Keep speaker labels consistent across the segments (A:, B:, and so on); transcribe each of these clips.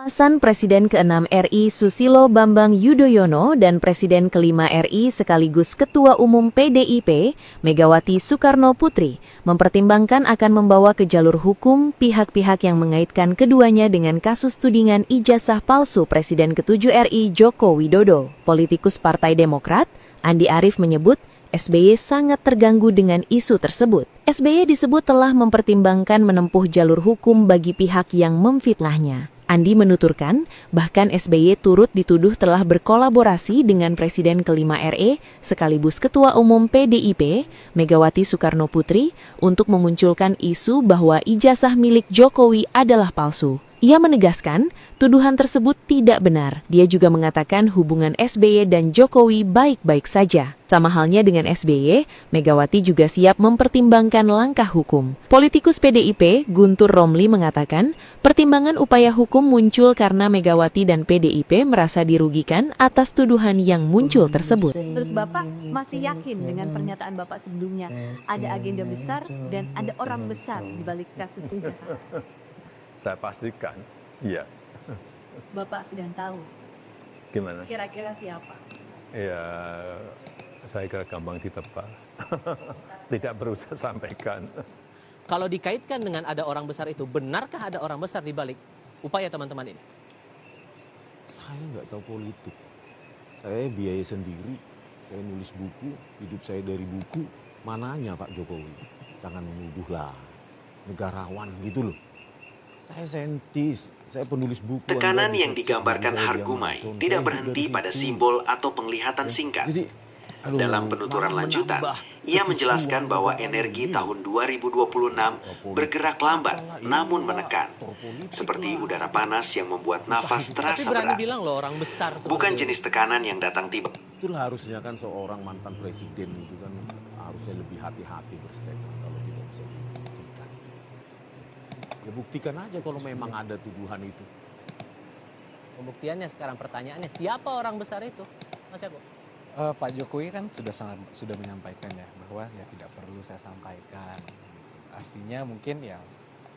A: Alasan Presiden ke-6 RI Susilo Bambang Yudhoyono dan Presiden ke-5 RI sekaligus Ketua Umum PDIP, Megawati Soekarno Putri, mempertimbangkan akan membawa ke jalur hukum pihak-pihak yang mengaitkan keduanya dengan kasus tudingan ijazah palsu Presiden ke-7 RI Joko Widodo. Politikus Partai Demokrat, Andi Arief menyebut SBY sangat terganggu dengan isu tersebut. SBY disebut telah mempertimbangkan menempuh jalur hukum bagi pihak yang memfitnahnya. Andi menuturkan, bahkan SBY turut dituduh telah berkolaborasi dengan Presiden ke-5 RI sekaligus Ketua Umum PDIP, Megawati Soekarno Putri, untuk memunculkan isu bahwa ijazah milik Jokowi adalah palsu. Ia menegaskan, tuduhan tersebut tidak benar. Dia juga mengatakan hubungan SBY dan Jokowi baik-baik saja. Sama halnya dengan SBY, Megawati juga siap mempertimbangkan langkah hukum. Politikus PDIP, Guntur Romli mengatakan, pertimbangan upaya hukum muncul karena Megawati dan PDIP merasa dirugikan atas tuduhan yang muncul tersebut.
B: Bapak masih yakin dengan pernyataan Bapak sebelumnya, ada agenda besar dan ada orang besar di balik kasus ijazah?
C: Saya pastikan, iya.
B: Bapak sedang tahu.
C: Gimana?
B: Kira-kira siapa?
C: Ya, saya kira gampang ditebak. Tidak perlu saya sampaikan.
D: Kalau dikaitkan dengan ada orang besar itu, benarkah ada orang besar di balik upaya teman-teman ini?
E: Saya nggak tahu politik. Saya biaya sendiri. Saya nulis buku, hidup saya dari buku. Mananya Pak Jokowi? Jangan menuduhlah. Negarawan gitu loh. Saya saintis, saya penulis buku.
F: Tekanan yang digambarkan Hargumai tidak berhenti pada simbol atau penglihatan singkat. Dalam penuturan lanjutan, ia menjelaskan bahwa energi tahun 2026 bergerak lambat namun menekan, seperti udara panas yang membuat nafas terasa berat. Bukan jenis tekanan yang datang tiba.
E: Itulah harusnya kan seorang mantan presiden itu kan harusnya lebih hati-hati berstatement kalau tidak bisa dibuktikan. Ya buktikan aja kalau memang ada tuduhan itu.
D: Pembuktiannya sekarang pertanyaannya, siapa orang besar itu? Mas Yako?
G: Pak Jokowi kan sudah menyampaikan ya bahwa ya tidak perlu saya sampaikan. Artinya mungkin ya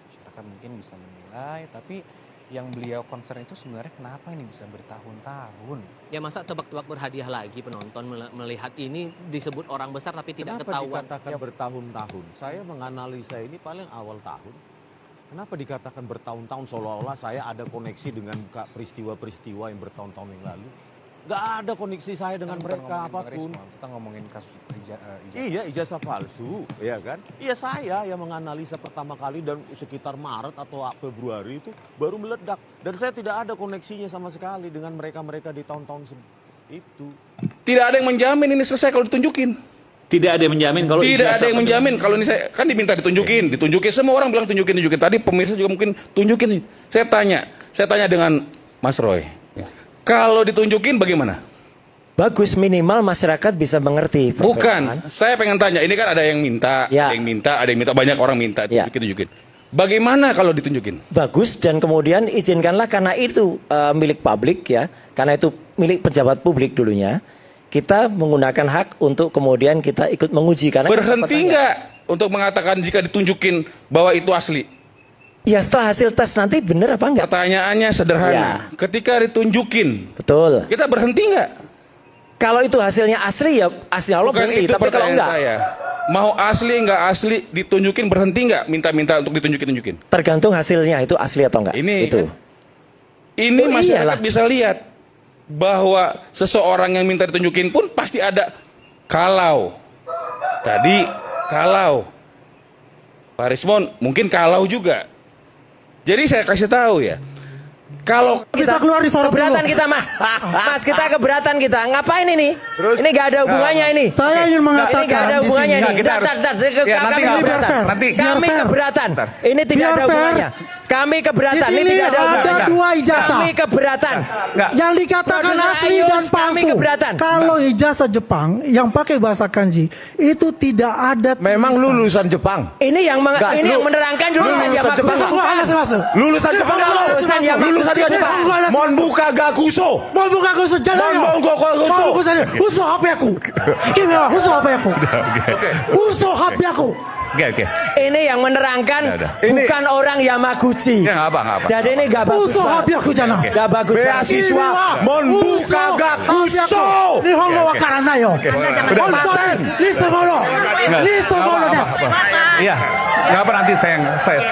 G: masyarakat mungkin bisa menilai, tapi yang beliau concern itu sebenarnya kenapa ini bisa bertahun-tahun?
D: Ya masa tebak-tebak berhadiah lagi penonton melihat ini disebut orang besar tapi tidak
E: Kenapa
D: ketahuan.
E: dikatakan bertahun-tahun? Saya menganalisa ini paling awal tahun. Kenapa dikatakan bertahun-tahun seolah-olah saya ada koneksi dengan peristiwa-peristiwa yang bertahun-tahun yang lalu? Gak ada koneksi saya dengan mereka apapun.
G: Kita ngomongin kasus ijazah.
E: Iya, ijazah palsu, ya kan? Iya, saya yang menganalisa pertama kali dan sekitar Maret atau Februari itu baru meledak. Dan saya tidak ada koneksinya sama sekali dengan mereka-mereka di tahun-tahun itu.
H: Tidak ada yang menjamin ini selesai kalau ditunjukin.
I: Tidak ada yang menjamin kalau
H: tidak ada yang menjamin kalau ini saya kan diminta ditunjukin semua orang bilang tunjukin. Tadi pemirsa juga mungkin tunjukin. Saya tanya dengan Mas Roy.
I: Ya.
H: Kalau ditunjukin bagaimana?
J: Bagus, minimal masyarakat bisa mengerti.
H: Bukan, saya pengen tanya. Ini kan ada yang minta,
J: ya.
H: ada yang minta, banyak orang minta tunjukin. Bagaimana kalau ditunjukin?
J: Bagus, dan kemudian izinkanlah karena itu milik publik ya, karena itu milik pejabat publik dulunya. Kita menggunakan hak untuk kemudian kita ikut menguji. Karena
H: berhenti nggak untuk mengatakan jika ditunjukin bahwa itu asli?
J: Ya setelah hasil tes nanti benar apa enggak?
H: Pertanyaannya sederhana. Ya. Ketika ditunjukin,
J: betul.
H: Kita berhenti nggak?
J: Kalau itu hasilnya asli ya asli Allah berhenti. Tapi kalau enggak,
H: saya mau asli nggak asli ditunjukin berhenti nggak? Minta untuk ditunjukin.
J: Tergantung hasilnya itu asli atau enggak.
H: Ini masyarakat bisa lihat bahwa seseorang yang minta ditunjukin pun pasti ada kalau. Tadi kalau Pak Rismon mungkin kalau juga. Jadi saya kasih tahu ya. Kalau
J: kita keluar di sorot keberatan dulu. Kita Mas kita keberatan kita. Ngapain ini? Terus, ini gak ada hubungannya ini.
G: Saya ingin mengatakan
J: ini gak ada hubungannya ini. Kami keberatan. Ini tidak ada hubungannya. Kami keberatan. Ini tidak ada hubungannya.
G: Ada dua ijazah.
J: Kami keberatan.
G: Yang dikatakan asli dan palsu. Kalau ijazah Jepang yang pakai bahasa kanji itu tidak ada.
E: Memang lulusan Jepang.
J: Ini yang menerangkan lulusan Jepang.
E: Lulusan Jepang. Lulusan Jepang. Monbuka gakuso.
G: Monbuka gakuso. Uso HP aku. Kimi wa uso HP aku. Uso HP aku.
I: Oke.
J: Ini yang menerangkan bukan orang Yamaguchi.
C: Ya, nggak apa.
J: Jadi ini nggak bagus. Nggak bagus.
E: Beasiswa Monbuka Gakuso.
K: Nihongo wakaranayo. Onsen, lisomono. Lisomono desu.
C: Iya, nggak apa nanti saya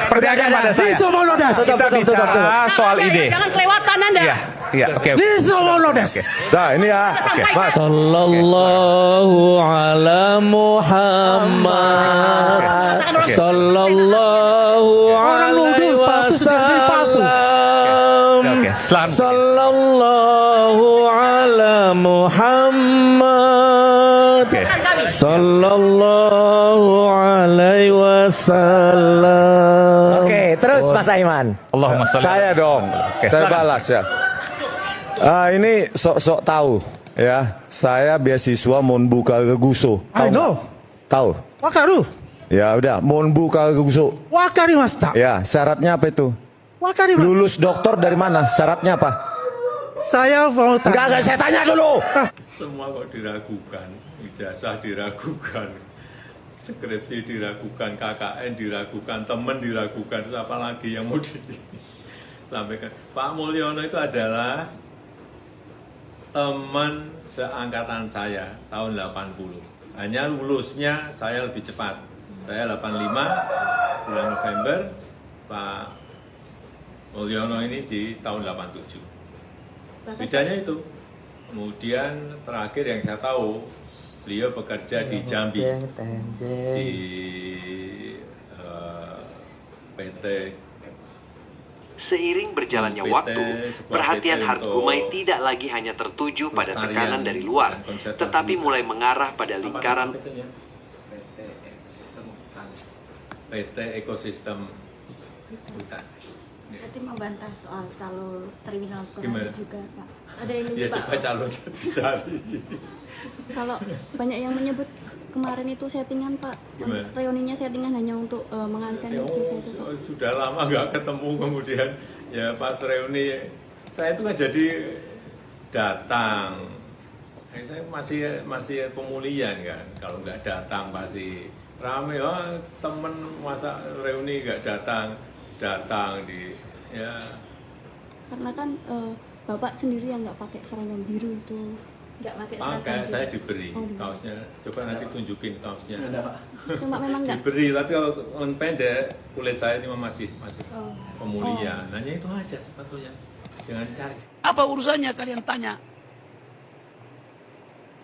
C: percayakan pada saya.
K: Lisomono desu.
C: Kita bicara soal ide.
B: Jangan kelewatan Anda.
C: Iya, oke.
K: Lisomono desu.
E: Nah ini ya, Mas.
J: Sallallahu ala Muhammad. Sallallahu alaihi wasallam. Sallallahu ala Muhammad. Sallallahu alaihi wasallam. Oke, terus Mas Aiman.
C: Allahumma sholli.
E: Saya dong, saya balas ya. Ini sok-sok tahu ya. Saya beasiswa Monbuka Gakuso.
K: I know.
E: Tahu?
K: Wakaru.
E: Ya udah, Monbuka Gakuso.
K: Wakarimashita.
E: Ya, syaratnya apa itu?
K: Wakarimashita.
E: Lulus doktor dari mana? Syaratnya apa?
K: Saya mau tanya.
E: Enggak, saya tanya dulu.
C: Semua kok diragukan, ijazah diragukan, skripsi diragukan, KKN diragukan, teman diragukan, terus apalagi yang mau disampaikan. Pak Mulyono itu adalah teman seangkatan saya tahun 80. Hanya lulusnya saya lebih cepat. Saya 85 bulan November, Pak Mulyono ini di tahun 87. Bedanya itu. Kemudian terakhir yang saya tahu, beliau bekerja di Jambi, di PT.
F: Seiring berjalannya waktu, perhatian Hartgumai tidak lagi hanya tertuju pada tekanan dari luar, tetapi mulai mengarah pada lingkaran
C: PT Ekosistem Hutan.
L: Berarti membantah soal calon terminal
C: Gimana?
L: juga, Pak. Ada yang
C: Ya
L: menyebut,
C: coba calon dicari.
L: kalau banyak yang menyebut kemarin itu settingan, Pak.
C: Gimana?
L: Reuninya settingan hanya untuk mengangkat ijazah itu, Pak.
C: Sudah lama nggak ketemu, kemudian ya pas reuni saya itu kan jadi datang. Saya masih pemulihan kan, kalau nggak datang pasti rame. Oh, temen masa reuni nggak datang di ya.
L: Karena kan Bapak sendiri yang nggak pakai seragam biru itu. Nggak pakai seragam biru.
C: Saya diberi kaosnya. Coba nanti tunjukin kaosnya.
L: Cuma memang nggak.
C: Diberi, tapi kalau pendek kulit saya ini masih pemulihan. Hanya itu aja sebetulnya. Jangan cari.
M: Apa urusannya kalian tanya?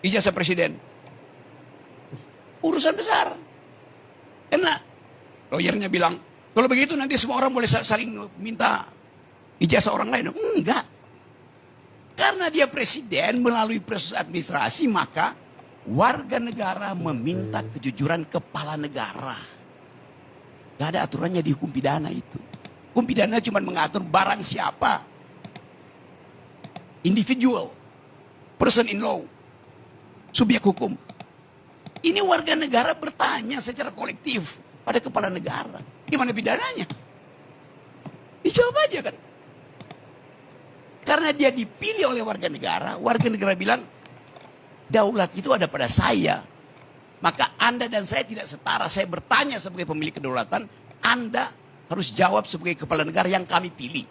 M: Ijazah presiden. Urusan besar. Karena lawyernya bilang, kalau begitu nanti semua orang boleh saling minta ijazah orang lain. Enggak. Karena dia presiden melalui proses administrasi, maka warga negara meminta kejujuran kepala negara. Gak ada aturannya di hukum pidana itu. Hukum pidana cuma mengatur barang siapa. Individual. Person in law. Subjek hukum. Ini warga negara bertanya secara kolektif pada kepala negara. Gimana pidananya? Dijawab aja kan. Karena dia dipilih oleh warga negara bilang, daulat itu ada pada saya. Maka Anda dan saya tidak setara. Saya bertanya sebagai pemilik kedaulatan, Anda harus jawab sebagai kepala negara yang kami pilih.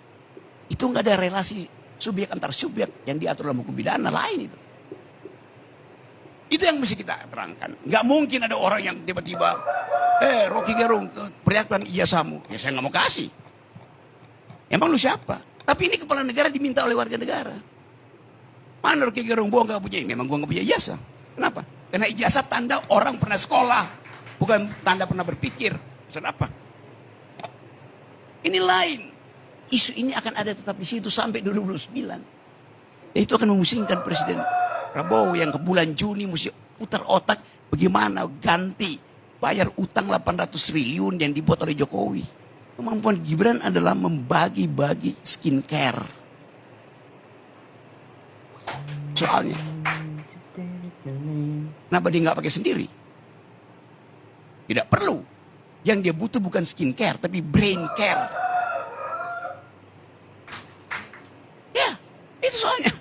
M: Itu nggak ada relasi subjek antar subjek yang diatur dalam hukum pidana lain itu. Itu yang mesti kita terangkan. Nggak mungkin ada orang yang tiba-tiba, Rocky Gerung, perlihatkan ijazahmu. Ya saya nggak mau kasih. Emang lu siapa? Tapi ini kepala negara diminta oleh warga negara. Mana Rocky Gerung? Gua nggak punya. Memang gua nggak punya ijazah. Kenapa? Karena ijazah tanda orang pernah sekolah, bukan tanda pernah berpikir. Kenapa? Ini lain. Isu ini akan ada tetap di situ sampai 2029. Itu akan memusingkan Presiden Prabowo yang ke bulan Juni mesti putar otak bagaimana ganti bayar utang 800 triliun yang dibuat oleh Jokowi. Kemampuan Gibran adalah membagi-bagi skincare. Soalnya. Kenapa dia nggak pakai sendiri? Tidak perlu. Yang dia butuh bukan skincare, tapi brain care. Ya, itu soalnya.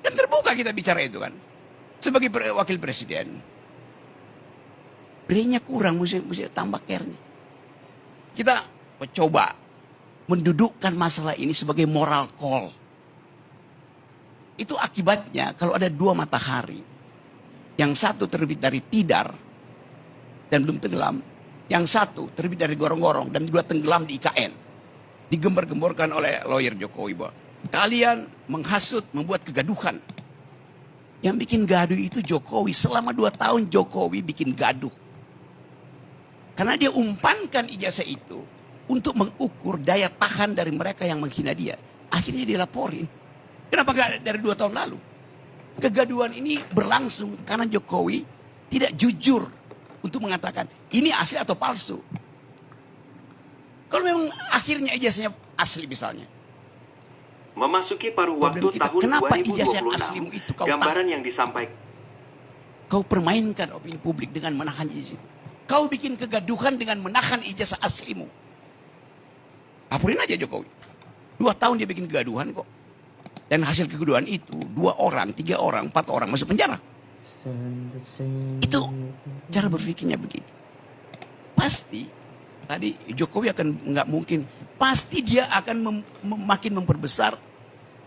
M: Kan terbuka kita bicara itu kan. Sebagai wakil presiden. Brainnya kurang, mesti tambah care-nya. kita coba mendudukkan masalah ini sebagai moral call. Itu akibatnya kalau ada dua matahari, yang satu terbit dari Tidar dan belum tenggelam, yang satu terbit dari gorong-gorong dan dua tenggelam di IKN, digembar-gemborkan oleh lawyer Jokowi bahwa kalian menghasut, membuat kegaduhan. Yang bikin gaduh itu Jokowi. Selama 2 tahun Jokowi bikin gaduh. Karena dia umpankan ijazah itu untuk mengukur daya tahan dari mereka yang menghina dia. Akhirnya dia laporin. Kenapa gak dari 2 tahun lalu? Kegaduhan ini berlangsung karena Jokowi tidak jujur untuk mengatakan ini asli atau palsu. Kalau memang akhirnya ijazahnya asli misalnya.
F: Memasuki paruh waktu tahun 2026, gambaran yang disampaikan.
M: Kau permainkan opini publik dengan menahan ijazah. Kau bikin kegaduhan dengan menahan ijazah aslimu. Laporin aja Jokowi. 2 tahun dia bikin kegaduhan kok. Dan hasil kegaduhan itu 2 orang, 3 orang, 4 orang masuk penjara. Itu cara berpikirnya begitu. Pasti tadi Jokowi akan nggak mungkin. Pasti dia akan makin memperbesar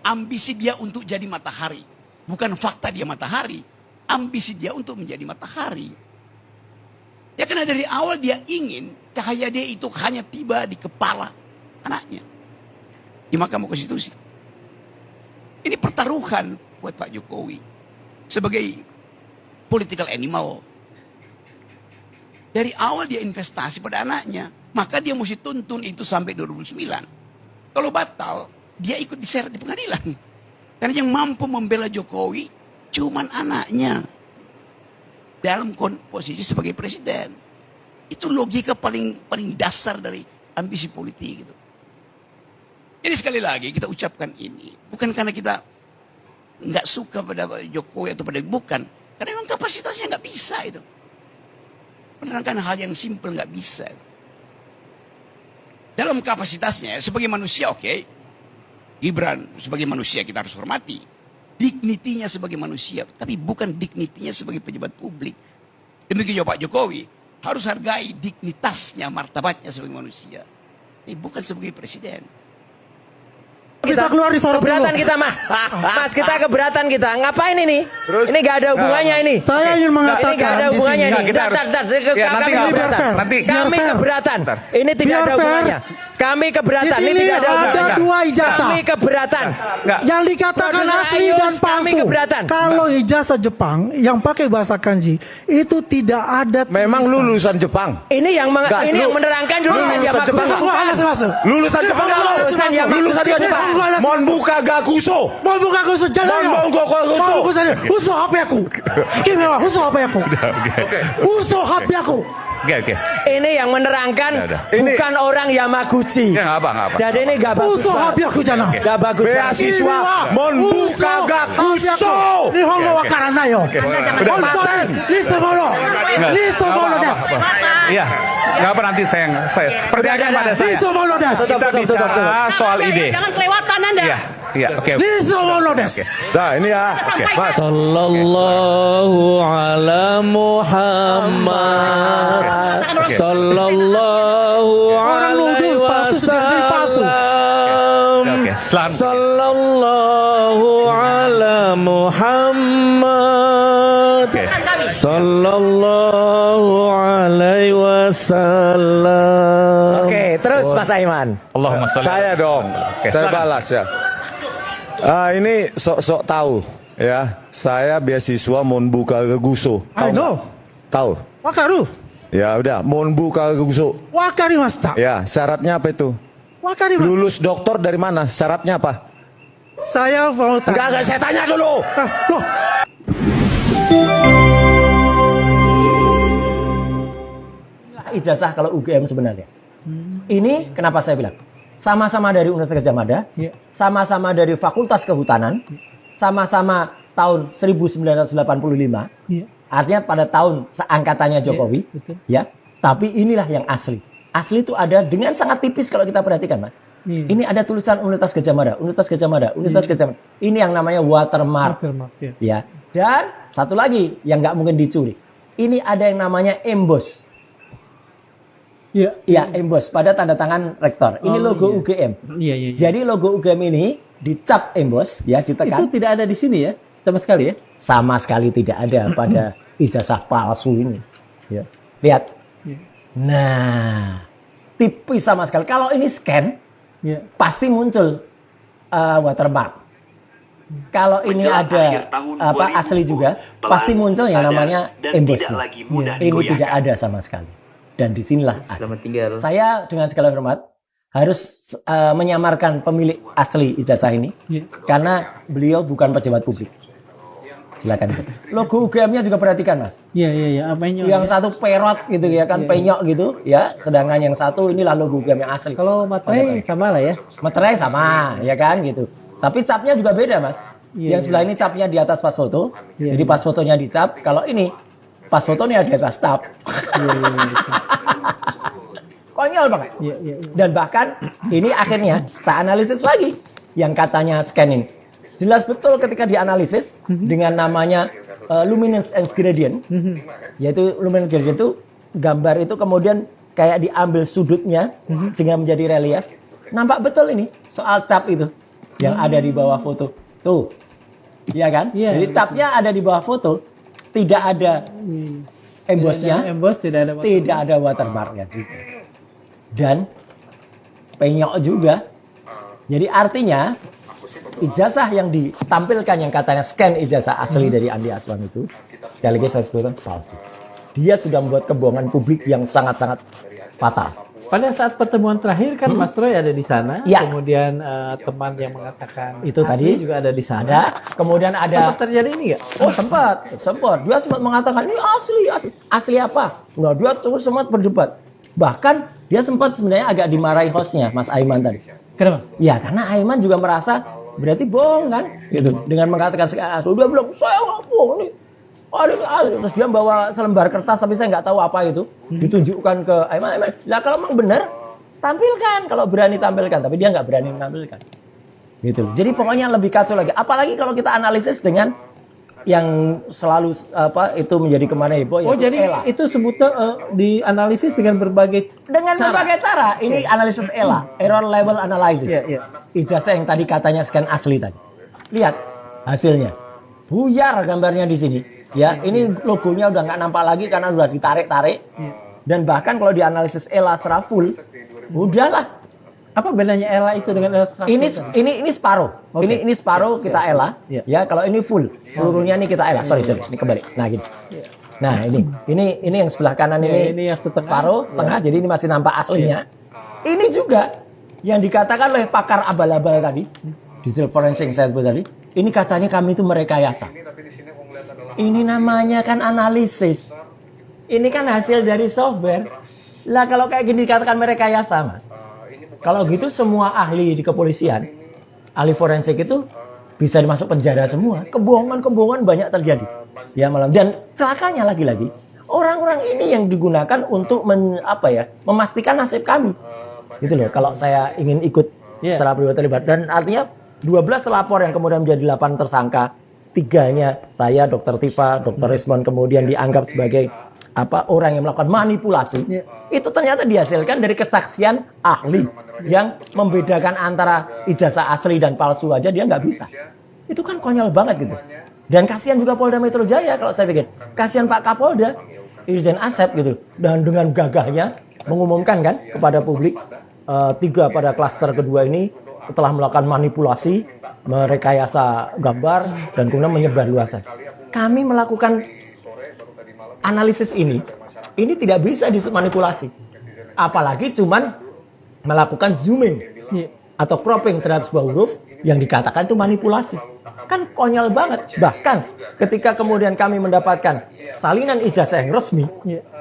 M: ambisi dia untuk jadi matahari. Bukan fakta dia matahari. Ambisi dia untuk menjadi matahari. Ya karena dari awal dia ingin cahaya dia itu hanya tiba di kepala anaknya. Di Mahkamah Konstitusi. Ini pertaruhan buat Pak Jokowi. Sebagai political animal. Dari awal dia investasi pada anaknya. Maka dia mesti tuntun itu sampai 2009. Kalau batal, dia ikut diseret di pengadilan. Karena yang mampu membela Jokowi cuman anaknya. Dalam posisi sebagai presiden. Itu logika paling dasar dari ambisi politik gitu. Ini sekali lagi kita ucapkan ini. Bukan karena kita nggak suka pada Jokowi atau pada bukan. Karena memang kapasitasnya nggak bisa itu. Menerangkan hal yang simpel nggak bisa. Dalam kapasitasnya sebagai manusia oke. Gibran sebagai manusia kita harus hormati. Dignitinya sebagai manusia. Tapi bukan dignitinya sebagai pejabat publik. Demikian juga Pak Jokowi. Harus hargai dignitasnya, martabatnya sebagai manusia. Bukan sebagai presiden.
K: Bisa keluar di sorot
J: keberatan kita mas. Mas kita keberatan kita. Ngapain ini?
E: Terus?
J: Ini gak ada hubungannya ini.
K: Saya ingin mengatakan
J: ini gak ada hubungannya ini. Kami keberatan. Ini tidak ada hubungannya. Kami keberatan. Ini tidak ada hubungannya.
K: Ada 2 ijazah.
J: Kami keberatan.
K: Yang dikatakan asli dan
J: kami
K: palsu.
J: keberatan.
K: Kalau ijazah Jepang yang pakai bahasa kanji itu tidak ada.
E: Memang lulusan Jepang.
J: Ini yang menerangkan lulusan Jepang.
E: Lulusan Jepang. Lulusan Jepang. Monbuka gakuso.
K: Monbuka gakuso.
E: Monbuka gakuso.
K: Uso hapiaku. Kimewa uso hapiaku. Uso hapiaku.
I: Oke.
J: Ini yang menerangkan bukan orang Yamaguchi.
I: Ya, nggak apa.
J: Jadi ini gak bagus.
K: Uso hapiaku jana.
J: Gak bagus.
E: Beasiswa Monbuka gakuso.
K: Nihongo wakaranai yo. Paten. Lisomono. Lisomono desu.
I: Iya. Nggak apa nanti saya percayakan pada saya.
K: Lisomono desu.
I: Kita bicara soal ide.
B: Jangan kelewatan Anda.
I: Iya, oke.
K: Lisomono desu.
E: Nah, ini ya. Mas.
J: Sallallahu ala Muhammad. Sallallahu alaihi wasallam. Sallallahu ala Muhammad. Sallallahu alaihi wasallam. Oke, terus Mas Aiman.
I: Allahumma sholli.
E: Saya dong. Saya balas ya. Ini sok-sok tahu ya. Saya beasiswa Monbuka gakuso.
K: I know.
E: Tahu?
K: Wakaru.
E: Ya udah, Monbuka gakuso.
K: Wakarimashita.
E: Ya, syaratnya apa itu?
K: Wakarimashita.
E: Lulus doktor dari mana? Syaratnya apa?
K: Saya mau tanya.
E: Enggak, saya tanya dulu.
K: Loh.
J: Ijazah kalau UGM sebenarnya. Ini kenapa saya bilang? Sama-sama dari Universitas Gadjah Mada, sama-sama dari Fakultas Kehutanan, sama-sama tahun 1985. Artinya pada tahun seangkatannya Jokowi, ya. Tapi inilah yang asli. Asli itu ada dengan sangat tipis kalau kita perhatikan, Mas. Ini ada tulisan Universitas Gadjah Mada, Universitas Gadjah Mada, Universitas Gadjah Mada. Ini yang namanya watermark. Ya. Dan satu lagi yang nggak mungkin dicuri. Ini ada yang namanya emboss. Iya, embos pada tanda tangan rektor. Ini logo UGM.
N: Iya.
J: Jadi logo UGM ini dicap embos, ya, ditekan.
N: Itu tidak ada di sini ya, sama sekali ya?
J: Sama sekali tidak ada pada ijazah palsu ini. Ya. Lihat. Nah, tipis sama sekali. Kalau ini scan, pasti muncul watermark. Kalau ini ada asli juga, pasti muncul yang namanya embos. Ini tidak ada sama sekali. Dan disinilah saya dengan segala hormat harus menyamarkan pemilik asli ijazah ini, karena beliau bukan pejabat publik. Silakan. Logo UGM-nya juga perhatikan, Mas.
N: Iya. Penyok.
J: Yang satu perot gitu ya kan, penyok gitu ya. Sedangkan yang satu inilah logo UGM yang asli.
N: Kalau materai sama lah ya.
J: Materai sama, ya kan gitu. Tapi capnya juga beda, Mas. Yang sebelah ini capnya di atas pas foto. Jadi pas fotonya dicap. Kalau ini pas fotonya di atas cap. Konyol banget. Dan bahkan ini akhirnya saya analisis lagi yang katanya scan ini. Jelas betul ketika dianalisis dengan namanya luminance and gradient. Yaitu luminance gradient itu gambar itu kemudian kayak diambil sudutnya sehingga menjadi relief. Nampak betul ini soal cap itu yang ada di bawah foto. Tuh. Iya kan? Jadi capnya ada di bawah foto, tidak ada embosnya, tidak ada watermarknya juga. Dan penyok juga. Jadi artinya ijazah yang ditampilkan yang katanya scan ijazah asli dari Andi Aswan itu, sekali lagi saya sebutkan palsu. Dia sudah membuat kebohongan publik yang sangat-sangat fatal.
N: Pada saat pertemuan terakhir kan Mas Roy ada di sana, kemudian teman yang mengatakan
J: itu tadi
N: juga ada di sana.
J: Kemudian ada
N: sempat terjadi ini nggak?
J: Oh sempat. Dia sempat mengatakan ini asli apa? Nah dia terus sempat berdebat. Bahkan dia sempat sebenarnya agak dimarahi hostnya, Mas Aiman tadi.
N: Kenapa?
J: Ya karena Aiman juga merasa berarti bohong kan, gitu. Dengan mengatakan asli, dia bilang saya nggak bohong nih. Terus dia bawa selembar kertas tapi saya nggak tahu apa itu, ditunjukkan ke Aiman. Lah kalau memang benar tampilkan, kalau berani tampilkan, tapi dia nggak berani menampilkan, gitu. Jadi pokoknya lebih kacau lagi. Apalagi kalau kita analisis dengan yang selalu itu menjadi kemana heboh.
N: Oh jadi ELA. Itu sebutnya dianalisis dengan berbagai
J: cara. Ini analisis ELA, error level analysis. Ijazah yang tadi katanya scan asli tadi. Lihat hasilnya, buyar gambarnya di sini. Ya, ini logonya udah nggak nampak lagi karena udah ditarik-tarik. Dan bahkan kalau dianalisis ELA secara full, udahlah.
N: Apa bedanya ELA itu dengan ELA secara full?
J: Ini separuh. Okay. Ini separuh kita ELA. Ya, kalau ini full, seluruhnya ini kita ELA. Sorry, ini kembali. Nah, gini. Nah, ini yang sebelah kanan ini
N: yang
J: setengah, jadi ini masih nampak aslinya. Ini juga yang dikatakan oleh pakar abal-abal tadi, digital forensik saya sebut tadi. Ini katanya kami itu merekayasa. Ini namanya kan analisis. Ini kan hasil dari software. Lah kalau kayak gini dikatakan merekayasa, Mas. Kalau gitu semua ahli di kepolisian, ahli forensik itu bisa dimasuk penjara semua. Kebohongan-kebohongan banyak terjadi. Ya malam. Dan celakanya lagi-lagi, orang-orang ini yang digunakan untuk memastikan nasib kami. Gitu loh. Kalau saya ingin ikut secara pribadi terlibat. Dan artinya 12 terlapor yang kemudian menjadi 8 tersangka. 3-nya saya, Dr. Tifa, Dr. Rismon kemudian dianggap sebagai orang yang melakukan manipulasi. Itu ternyata dihasilkan dari kesaksian ahli yang membedakan antara ijazah asli dan palsu aja dia nggak bisa. Itu kan konyol banget gitu. Dan kasihan juga Polda Metro Jaya kalau saya pikir. Kasihan Pak Kapolda, Irjen Asep gitu. Dan dengan gagahnya mengumumkan kan kepada publik 3 pada klaster kedua ini telah melakukan manipulasi, merekayasa gambar, dan kemudian menyebarluaskan. Kami melakukan analisis ini tidak bisa disebut manipulasi. Apalagi cuman melakukan zooming atau cropping terhadap sebuah huruf yang dikatakan itu manipulasi. Kan konyol banget. Bahkan ketika kemudian kami mendapatkan salinan ijazah yang resmi,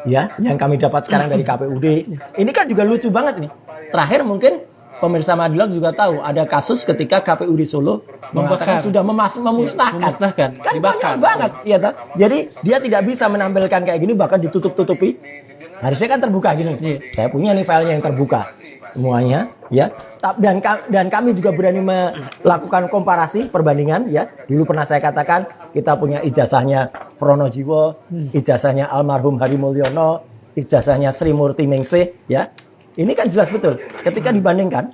J: yang kami dapat sekarang dari KPUD, ini kan juga lucu banget nih. Terakhir mungkin pemirsa Madilog juga tahu ada kasus ketika KPUD Solo mengatakan sudah memusnahkan. Kan konyol banget, ya tak? Jadi dia tidak bisa menampilkan kayak gini, bahkan ditutup-tutupi. Harusnya kan terbuka gini. Saya punya nih filenya yang terbuka semuanya, ya. Dan kami juga berani melakukan komparasi perbandingan, ya. Dulu pernah saya katakan kita punya ijazahnya Frono Jiwo, ijazahnya almarhum Hari Mulyono, ijazahnya Sri Murti Ningsih, ya. Ini kan jelas betul. Ketika dibandingkan,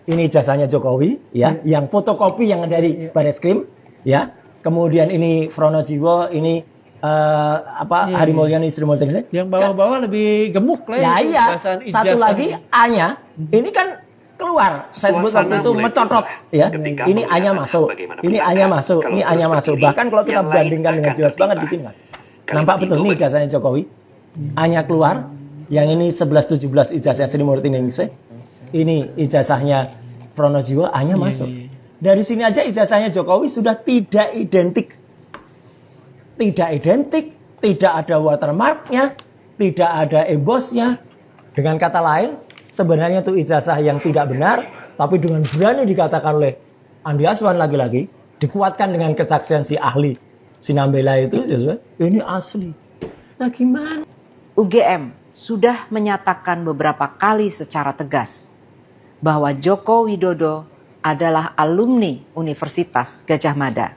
J: ini ijazahnya Jokowi, ya, yang fotokopi yang dari Bareskrim, ya. Kemudian ini Fronojiwo, ini Hari Mulyani Sri Murti Ningsih.
N: Yang bawah-bawah lebih gemuk lah.
J: Ya iya. Satu
N: ijazahnya.
J: lagi A-nya, ini kan keluar. Saya sebut waktu itu mencotot, ya. Ini A-nya masuk, ini A-nya masuk, ini A-nya masuk. Bahkan kalau kita bandingkan dengan jelas banget di sini, kan. Nampak betul nih ijazahnya Jokowi. A-nya keluar, yang ini 11-17 ijazahnya Sri Murti Ningsih. Ini ijazahnya Fronojiwo, A-nya masuk. Dari sini aja ijazahnya Jokowi sudah tidak identik. Tidak identik, tidak ada watermarknya, tidak ada embossnya. Dengan kata lain, sebenarnya itu ijazah yang tidak benar, tapi dengan berani dikatakan oleh Andi Aswan lagi-lagi, dikuatkan dengan kesaksian si ahli Sinambela itu, ini asli. Nah gimana?
O: UGM sudah menyatakan beberapa kali secara tegas bahwa Joko Widodo adalah alumni Universitas Gadjah Mada.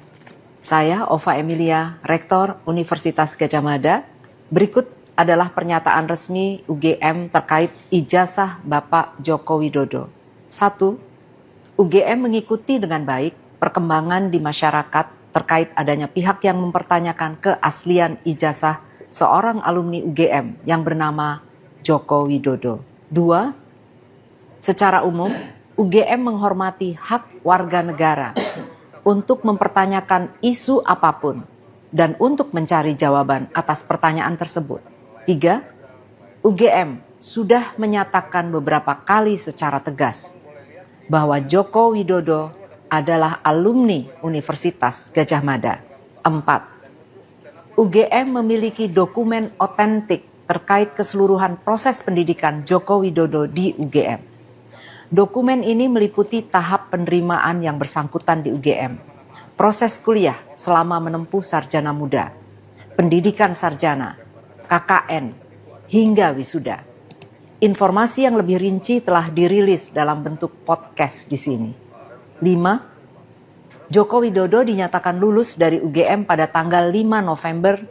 O: Saya, Ova Emilia, Rektor Universitas Gadjah Mada. Berikut adalah pernyataan resmi UGM terkait ijazah Bapak Joko Widodo. 1. UGM mengikuti dengan baik perkembangan di masyarakat terkait adanya pihak yang mempertanyakan keaslian ijazah seorang alumni UGM yang bernama Joko Widodo. 2. Secara umum, UGM menghormati hak warga negara untuk mempertanyakan isu apapun dan untuk mencari jawaban atas pertanyaan tersebut. 3. UGM sudah menyatakan beberapa kali secara tegas bahwa Joko Widodo adalah alumni Universitas Gadjah Mada. 4. UGM memiliki dokumen otentik terkait keseluruhan proses pendidikan Joko Widodo di UGM. Dokumen ini meliputi tahap penerimaan yang bersangkutan di UGM, proses kuliah selama menempuh sarjana muda, pendidikan sarjana, KKN, hingga wisuda. Informasi yang lebih rinci telah dirilis dalam bentuk podcast di sini. 5. Joko Widodo dinyatakan lulus dari UGM pada tanggal 5 November